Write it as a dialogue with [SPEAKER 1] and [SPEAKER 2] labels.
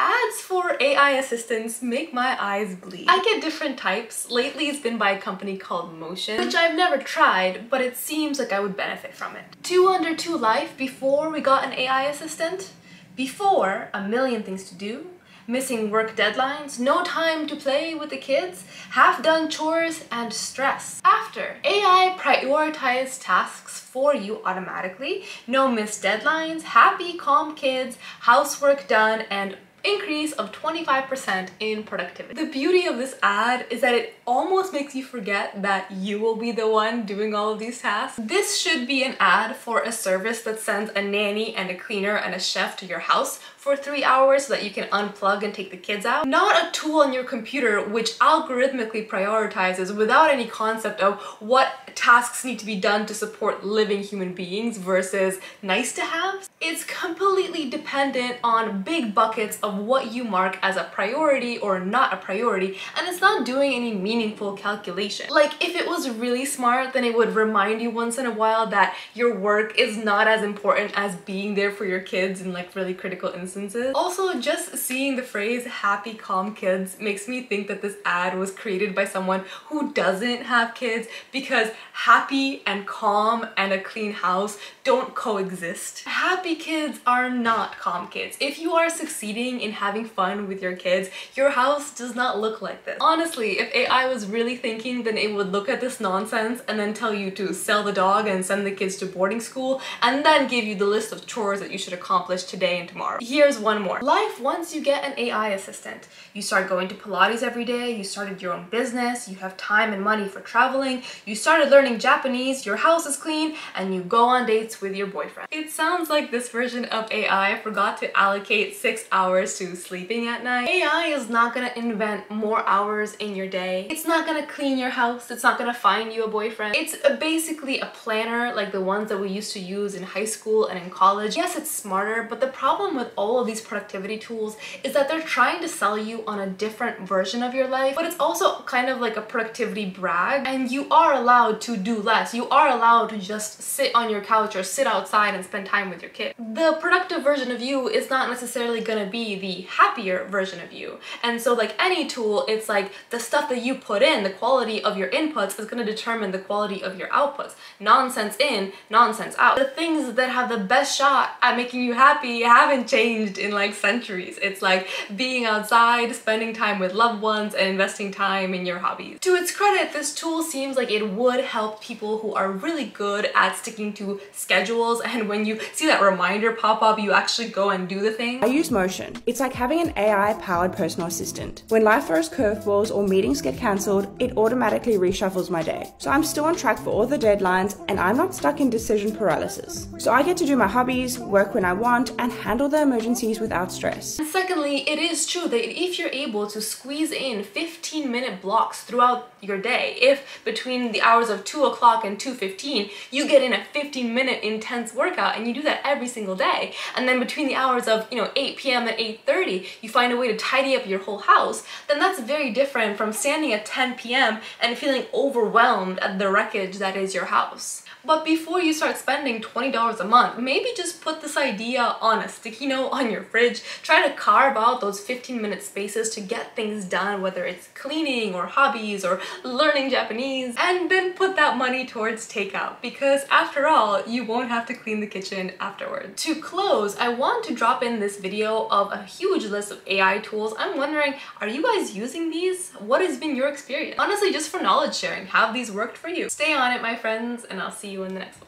[SPEAKER 1] Ads for AI assistants make my eyes bleed. I get different types. Lately it's been by a company called Motion, which I've never tried, but it seems like I would benefit from it. 2 Under 2 life before we got an AI assistant. Before, a million things to do, missing work deadlines, no time to play with the kids, half-done chores, and stress. After, AI prioritized tasks for you automatically, no missed deadlines, happy, calm kids, housework done, and increase of 25% in productivity. The beauty of this ad is that it almost makes you forget that you will be the one doing all of these tasks. This should be an ad for a service that sends a nanny and a cleaner and a chef to your house for 3 hours so that you can unplug and take the kids out. Not a tool on your computer which algorithmically prioritizes without any concept of what tasks need to be done to support living human beings versus nice to have. It's completely dependent on big buckets of what you mark as a priority or not a priority, and it's not doing any meaningful calculation. Like, if it was really smart, then it would remind you once in a while that your work is not as important as being there for your kids in like really critical instances. Also, just seeing the phrase happy calm kids makes me think that this ad was created by someone who doesn't have kids, because happy and calm and a clean house don't coexist. Happy kids are not calm kids. If you are succeeding in having fun with your kids, your house does not look like this. Honestly, if AI was really thinking, then it would look at this nonsense and then tell you to sell the dog and send the kids to boarding school and then give you the list of chores that you should accomplish today and tomorrow. Here's one more. Life once you get an AI assistant. You start going to Pilates every day, you started your own business, you have time and money for traveling, you started learning Japanese, your house is clean, and you go on dates with your boyfriend. It sounds like this version of AI forgot to allocate 6 hours to sleeping at night. AI is not gonna invent more hours in your day. It's not gonna clean your house. It's not gonna find you a boyfriend. It's basically a planner like the ones that we used to use in high school and in college. Yes, it's smarter, but the problem with all of these productivity tools is that they're trying to sell you on a different version of your life, but it's also kind of like a productivity brag, and you are allowed to do less. You are allowed to just sit on your couch or sit outside and spend time with your kid. The productive version of you is not necessarily gonna be the happier version of you. And so like any tool, it's like the stuff that you put in, the quality of your inputs is gonna determine the quality of your outputs. Nonsense in, nonsense out. The things that have the best shot at making you happy haven't changed in like centuries. It's like being outside, spending time with loved ones, and investing time in your hobbies. To its credit, this tool seems like it would help people who are really good at sticking to schedules, and when you see that reminder pop up, you actually go and do the thing.
[SPEAKER 2] I use Motion. It's like having an AI-powered personal assistant. When life throws curveballs or meetings get cancelled, it automatically reshuffles my day. So I'm still on track for all the deadlines, and I'm not stuck in decision paralysis. So I get to do my hobbies, work when I want, and handle the emergencies without stress.
[SPEAKER 1] And secondly, it is true that if you're able to squeeze in 15-minute blocks throughout your day, if between the hours of 2 o'clock and 2:15 you get in a 15-minute intense workout, and you do that every single day, and then between the hours of 8 p.m. and 8:30 you find a way to tidy up your whole house, then that's very different from standing at 10 p.m. and feeling overwhelmed at the wreckage that is your house. But before you start spending $20 a month, maybe just put this idea on a sticky note on your fridge. Try to carve out those 15-minute spaces to get things done, whether it's cleaning or hobbies or learning Japanese, and then put that money towards takeout, because after all, you won't have to clean the kitchen afterwards. To close, I want to drop in this video of a huge list of AI tools. I'm wondering, are you guys using these? What has been your experience? Honestly, just for knowledge sharing, have these worked for you? Stay on it, my friends, and I'll see you in the next one.